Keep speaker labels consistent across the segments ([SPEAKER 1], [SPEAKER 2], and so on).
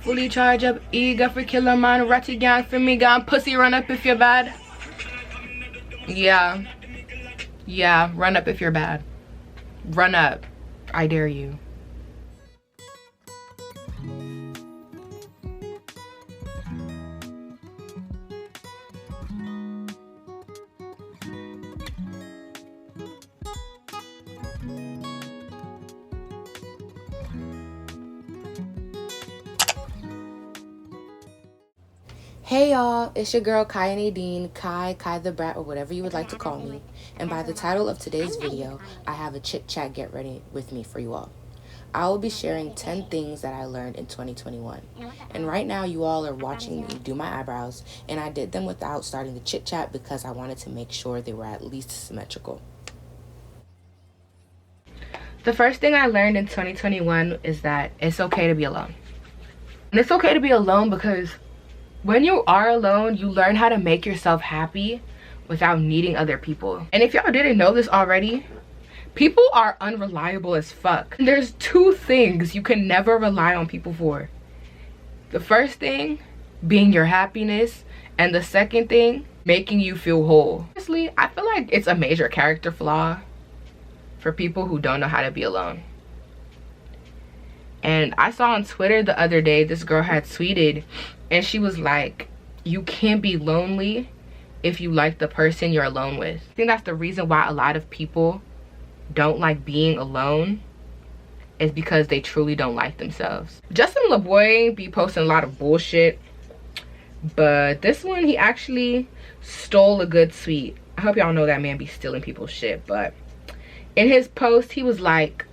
[SPEAKER 1] Fully charged up, eager for killer man, ratty gang for me, gun pussy, run up if you're bad. Yeah, run up if you're bad. Run up, I dare you. Hey y'all, it's your girl Kaya-Nadine, Kai the Brat, or whatever you would like to call me. And by the title of today's video, I have a chit-chat get ready with me for you all. I will be sharing 10 things that I learned in 2021. And right now you all are watching me do my eyebrows, and I did them without starting the chit-chat because I wanted to make sure they were at least symmetrical. The first thing I learned in 2021 is that it's okay to be alone. And it's okay to be alone because when you are alone, you learn how to make yourself happy without needing other people. And if y'all didn't know this already, people are unreliable as fuck. And there's two things you can never rely on people for. The first thing being your happiness, and the second thing making you feel whole. Honestly, I feel like it's a major character flaw for people who don't know how to be alone. And I saw on Twitter the other day, this girl had tweeted, and she was like, you can't be lonely if you like the person you're alone with. I think that's the reason why a lot of people don't like being alone, is because they truly don't like themselves. Justin LaBoy be posting a lot of bullshit, but this one, he actually stole a good tweet. I hope y'all know that man be stealing people's shit, but in his post, he was like,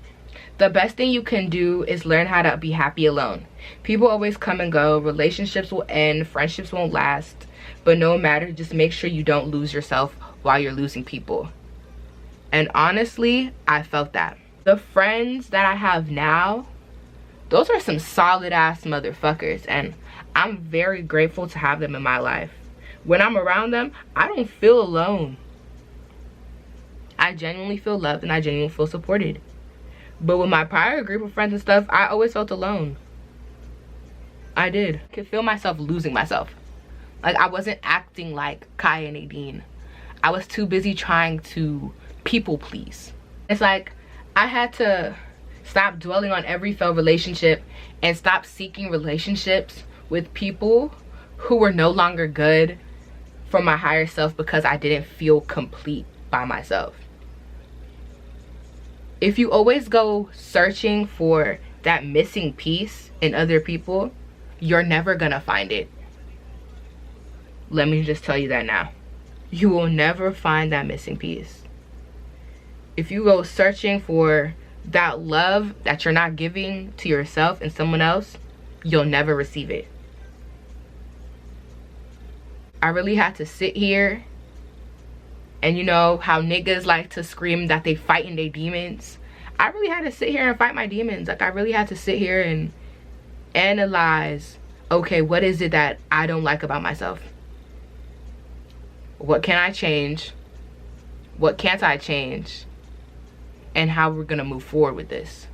[SPEAKER 1] the best thing you can do is learn how to be happy alone. People always come and go, relationships will end, friendships won't last, but no matter, just make sure you don't lose yourself while you're losing people. And honestly, I felt that. The friends that I have now, those are some solid ass motherfuckers, and I'm very grateful to have them in my life. When I'm around them, I don't feel alone. I genuinely feel loved and I genuinely feel supported. But with my prior group of friends and stuff, I always felt alone. I did. I could feel myself losing myself. Like, I wasn't acting like Kaya-Nadine. I was too busy trying to people please. It's like I had to stop dwelling on every failed relationship and stop seeking relationships with people who were no longer good for my higher self because I didn't feel complete by myself. If you always go searching for that missing piece in other people, you're never gonna find it. Let me just tell you that now. You will never find that missing piece. If you go searching for that love that you're not giving to yourself and someone else, you'll never receive it. I really had to sit here, and you know how niggas like to scream that they fighting their demons? I really had to sit here and fight my demons. Like, I really had to sit here and analyze, okay, what is it that I don't like about myself? What can I change? What can't I change? And how we're gonna move forward with this.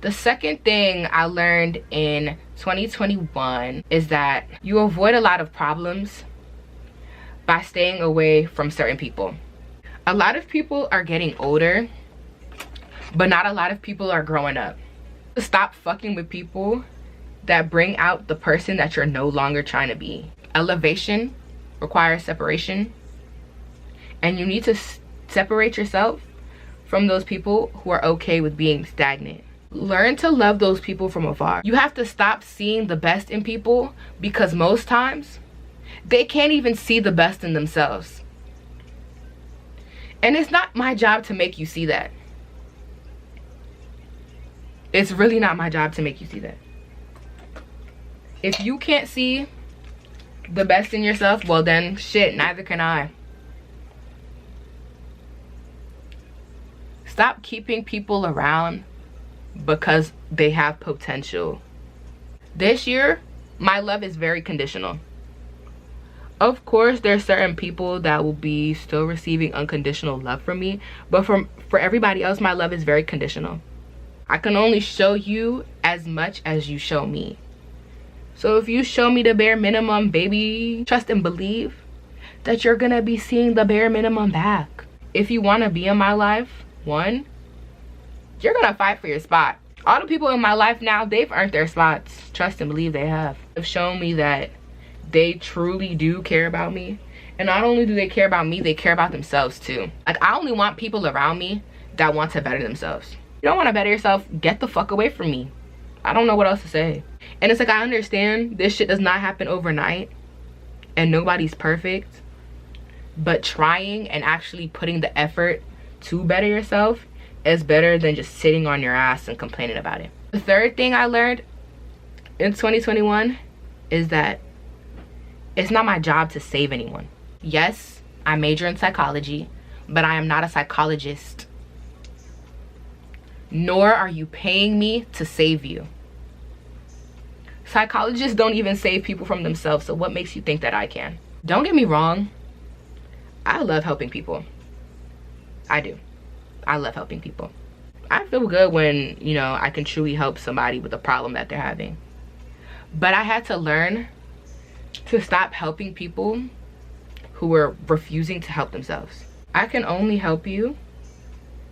[SPEAKER 1] The second thing I learned in 2021 is that you avoid a lot of problems by staying away from certain people. A lot of people are getting older, but not a lot of people are growing up. Stop fucking with people that bring out the person that you're no longer trying to be. Elevation requires separation, and you need to separate yourself from those people who are okay with being stagnant. Learn to love those people from afar. You have to stop seeing the best in people, because most times they can't even see the best in themselves. And it's not my job to make you see that. It's really not my job to make you see that. If you can't see the best in yourself, well then shit, neither can I. Stop keeping people around because they have potential. This year, my love is very conditional. Of course, there's certain people that will be still receiving unconditional love from me, but for everybody else, my love is very conditional. I can only show you as much as you show me. So if you show me the bare minimum, baby, trust and believe that you're gonna be seeing the bare minimum back. If you wanna be in my life, one, you're gonna fight for your spot. All the people in my life now, they've earned their spots. Trust and believe they have. They've shown me that they truly do care about me. And not only do they care about me, they care about themselves too. Like, I only want people around me that want to better themselves. You don't want to better yourself, get the fuck away from me. I don't know what else to say. And it's like, I understand this shit does not happen overnight and nobody's perfect, but trying and actually putting the effort to better yourself is better than just sitting on your ass and complaining about it. The third thing I learned in 2021 is that it's not my job to save anyone. Yes, I major in psychology, but I am not a psychologist. Nor are you paying me to save you. Psychologists don't even save people from themselves, so what makes you think that I can? Don't get me wrong, I love helping people. I do. I love helping people. I feel good when, you know, I can truly help somebody with a problem that they're having. But I had to learn to stop helping people who were refusing to help themselves. I can only help you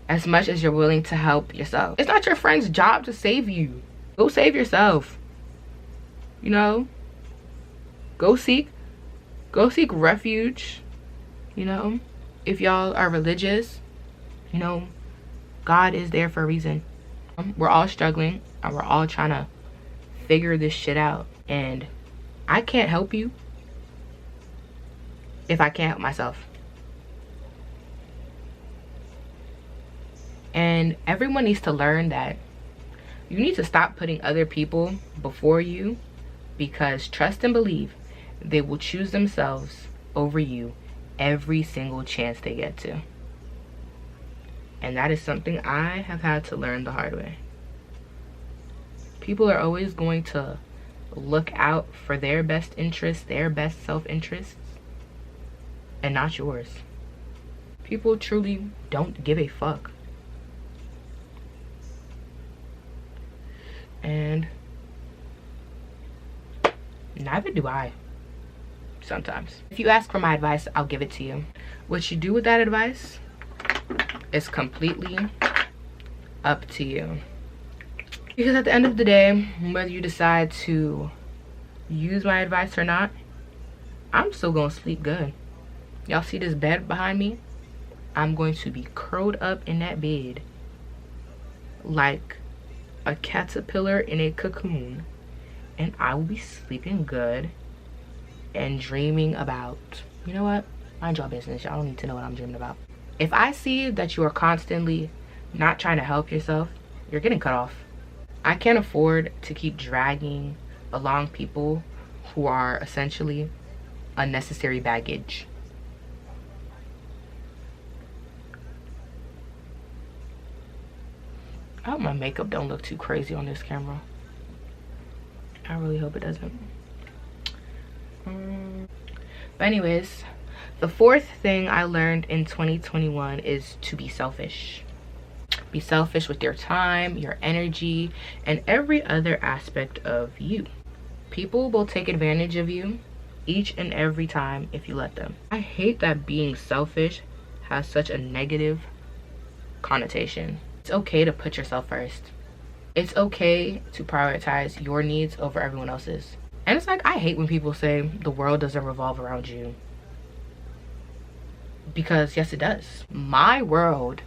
[SPEAKER 1] as much as you're willing to help yourself. It's not your friend's job to save you. Go save yourself. You know, go seek refuge. You know, if y'all are religious, you know, God is there for a reason. We're all struggling and we're all trying to figure this shit out. And I can't help you if I can't help myself. And everyone needs to learn that you need to stop putting other people before you, because trust and believe they will choose themselves over you every single chance they get to. And that is something I have had to learn the hard way. People are always going to look out for their best interests, their best self-interests, and not yours. People truly don't give a fuck. And neither do I. Sometimes. If you ask for my advice, I'll give it to you. What you do with that advice is completely up to you. Because at the end of the day, whether you decide to use my advice or not, I'm still gonna sleep good. Y'all see this bed behind me? I'm going to be curled up in that bed like a caterpillar in a cocoon, and I will be sleeping good and dreaming about, you know what, mind your business. Y'all don't need to know what I'm dreaming about. If I see that you are constantly not trying to help yourself, you're getting cut off. I can't afford to keep dragging along people who are essentially unnecessary baggage. I hope my makeup don't look too crazy on this camera. I really hope it doesn't. But anyways, the fourth thing I learned in 2021 is to be selfish. Be selfish with your time, your energy, and every other aspect of you. People will take advantage of you each and every time if you let them. I hate that being selfish has such a negative connotation. It's okay to put yourself first. It's okay to prioritize your needs over everyone else's. And it's like, I hate when people say the world doesn't revolve around you. Because yes, it does. My world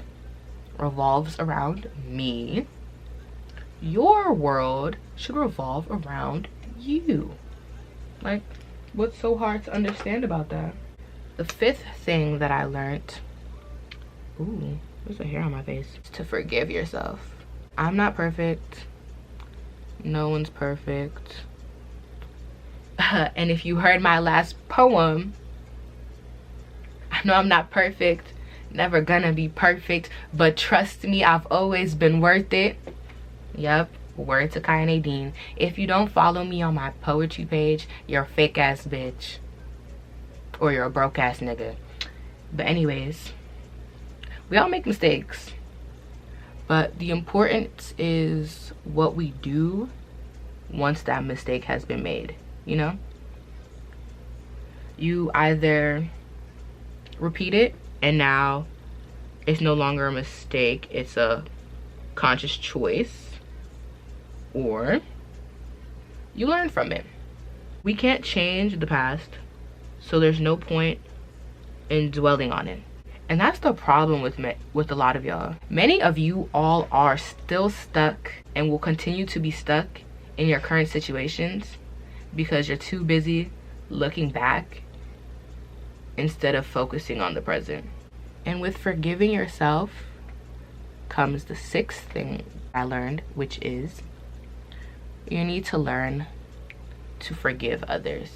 [SPEAKER 1] revolves around me. Your world should revolve around you. Like, what's so hard to understand about that? The fifth thing that I learned, ooh, there's a hair on my face, is to forgive yourself. I'm not perfect. No one's perfect. And if you heard my last poem, I know I'm not perfect, never gonna be perfect, but trust me, I've always been worth it. Yep, word to kaya-nadine. If you don't follow me on my poetry page, you're a fake ass bitch, or you're a broke ass nigga. But anyways, we all make mistakes, But the importance is what we do once that mistake has been made, you know? You either repeat it and now it's no longer a mistake, it's a conscious choice, or you learn from it. We can't change the past, so there's no point in dwelling on it. And that's the problem with a lot of y'all. Many of you all are still stuck and will continue to be stuck in your current situations because you're too busy looking back instead of focusing on the present. And with forgiving yourself comes the sixth thing I learned, which is you need to learn to forgive others.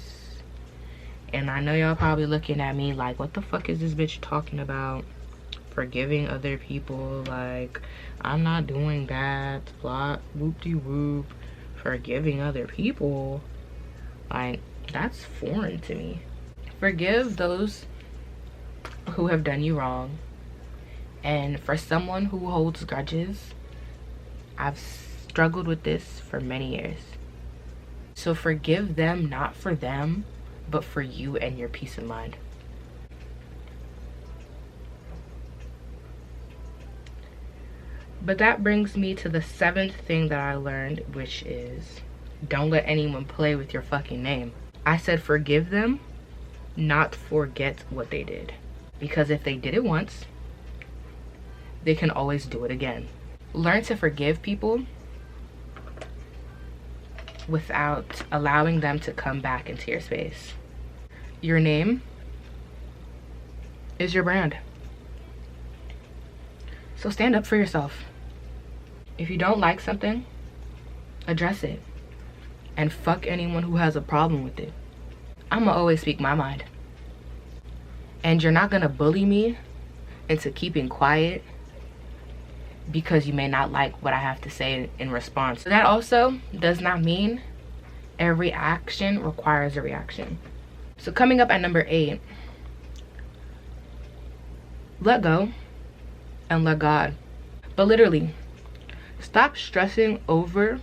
[SPEAKER 1] And I know y'all probably looking at me like, what the fuck is this bitch talking about? Forgiving other people, like, I'm not doing that, blah, whoop-de-whoop. Forgiving other people, like, that's foreign to me. Forgive those who have done you wrong. And for someone who holds grudges, I've struggled with this for many years. So forgive them, not for them, but for you and your peace of mind. But that brings me to the seventh thing that I learned, which is don't let anyone play with your fucking name. I said forgive them, not forget what they did. Because if they did it once, they can always do it again. Learn to forgive people without allowing them to come back into your space. Your name is your brand. So stand up for yourself. If you don't like something, address it. And fuck anyone who has a problem with it. I'ma always speak my mind. And you're not gonna bully me into keeping quiet because you may not like what I have to say in response. So that also does not mean every action requires a reaction. So coming up at number 8, let go and let God. But literally, stop stressing over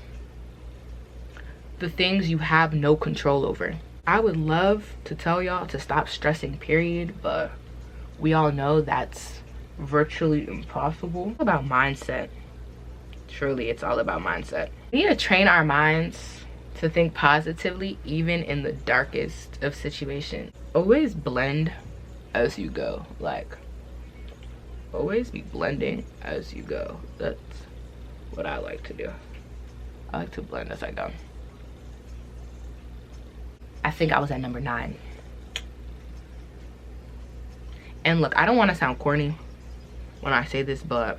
[SPEAKER 1] the things you have no control over. I would love to tell y'all to stop stressing, period, but we all know that's virtually impossible. It's about mindset. Truly, it's all about mindset. We need to train our minds to think positively even in the darkest of situations. Always blend as you go. Like, always be blending as you go. That's what I like to do. I like to blend as I go. I think I was at number 9. And look, I don't want to sound corny when I say this, but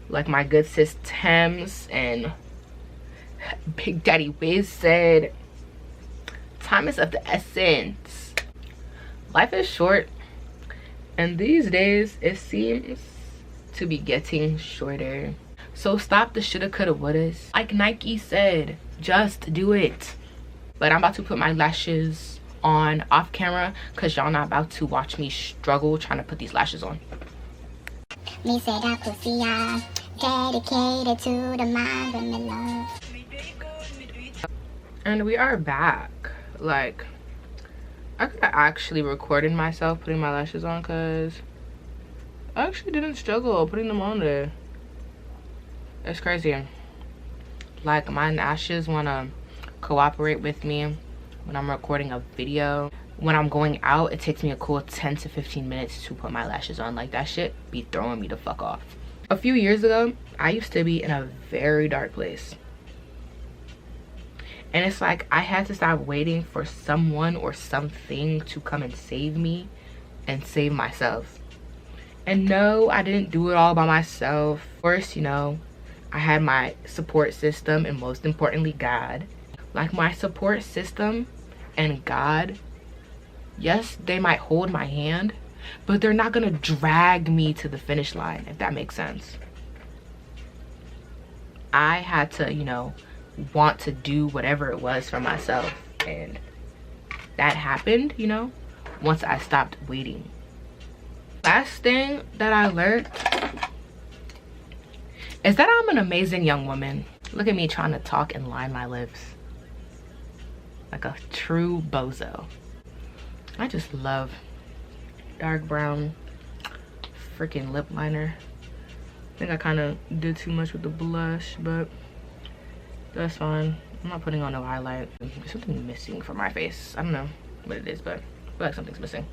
[SPEAKER 1] like my good sis Thames and Big Daddy Wiz said, time is of the essence. Life is short, and these days it seems to be getting shorter. So stop the shoulda, coulda, wouldas. Like Nike said, just do it. But I'm about to put my lashes on off camera because y'all not about to watch me struggle trying to put these lashes on.
[SPEAKER 2] Me say that pussy, dedicated to the mind and the love.
[SPEAKER 1] And we are back. Like, I could have actually recorded myself putting my lashes on because I actually didn't struggle putting them on there. It's crazy. Like, my lashes want to cooperate with me when I'm recording a video. When I'm going out, it takes me a cool 10 to 15 minutes to put my lashes on. Like, that shit be throwing me the fuck off. A few years ago, I used to be in a very dark place. And it's like I had to stop waiting for someone or something to come and save me and save myself. And no, I didn't do it all by myself. First, you know, I had my support system and most importantly, God. Like, my support system and God, yes, they might hold my hand, but they're not gonna drag me to the finish line, if that makes sense. I had to, you know, want to do whatever it was for myself, and that happened, you know, once I stopped waiting. Last thing that I learned is that I'm an amazing young woman. Look at me trying to talk and line my lips like a true bozo. I just love dark brown freaking lip liner. I think I kind of did too much with the blush, but that's fine. I'm not putting on no highlight. There's something missing from my face. I don't know what it is, but I feel like something's missing.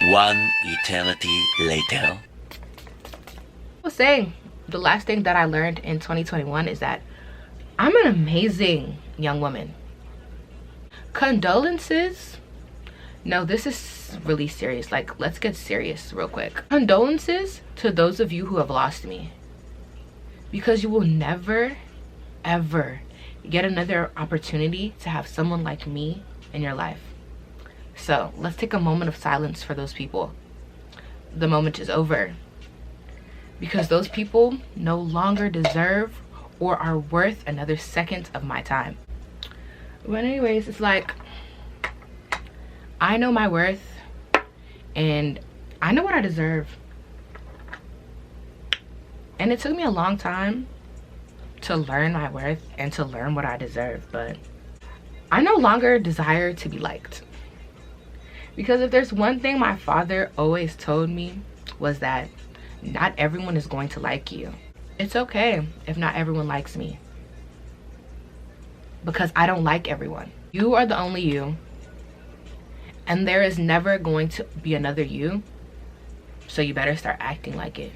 [SPEAKER 3] One eternity later.
[SPEAKER 1] I was saying, the last thing that I learned in 2021 is that I'm an amazing young woman. Condolences? No, this is really serious. Like, let's get serious real quick. Condolences to those of you who have lost me. Because you will never, ever get another opportunity to have someone like me in your life. So let's take a moment of silence for those people. The moment is over. Because those people no longer deserve or are worth another second of my time. But anyways, it's like, I know my worth and I know what I deserve. And it took me a long time to learn my worth and to learn what I deserve, but I no longer desire to be liked. Because if there's one thing my father always told me was that not everyone is going to like you. It's okay if not everyone likes me. Because I don't like everyone. You are the only you. And there is never going to be another you. So you better start acting like it.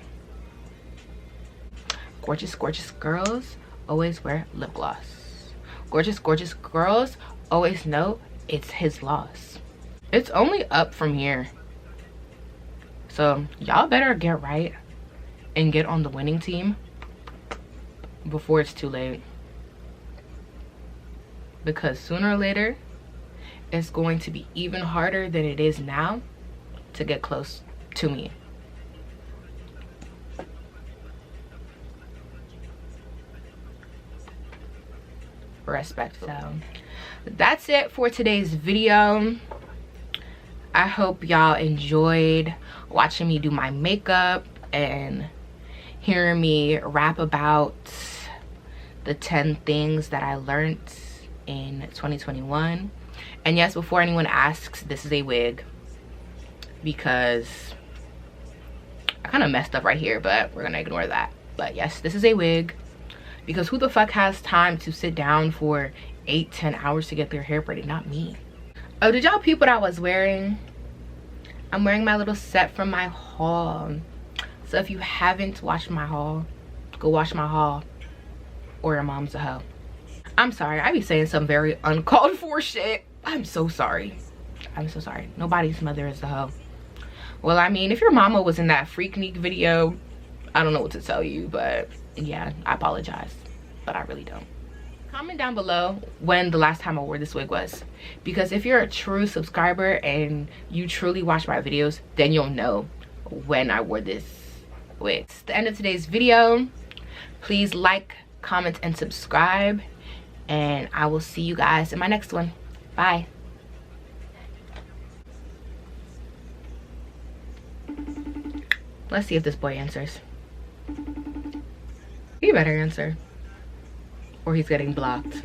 [SPEAKER 1] Gorgeous, gorgeous girls always wear lip gloss. Gorgeous, gorgeous girls always know it's his loss. It's only up from here. So y'all better get right and get on the winning team before it's too late. Because sooner or later, it's going to be even harder than it is now to get close to me. Respect. So that's it for today's video. I hope y'all enjoyed watching me do my makeup and hearing me rap about the 10 things that I learned in 2021. And yes, before anyone asks, this is a wig because I kind of messed up right here, but we're gonna ignore that. But yes, this is a wig because who the fuck has time to sit down for 8-10 hours to get their hair braided? Not me. Oh, did y'all peep what I was wearing? I'm wearing my little set from my haul. So if you haven't watched my haul, go watch my haul, or your mom's a hoe. I'm sorry, I be saying some very uncalled for shit. I'm so sorry. I'm so sorry. Nobody's mother is a hoe. Well, I mean, if your mama was in that Freaknik video, I don't know what to tell you, but yeah, I apologize, but I really don't. Comment down below when the last time I wore this wig was, because if you're a true subscriber and you truly watch my videos, then you'll know when I wore this wig. It's the end of today's video. Please like, comment, and subscribe, and I will see you guys in my next one. Bye. Let's see if this boy answers. He better answer, or he's getting blocked.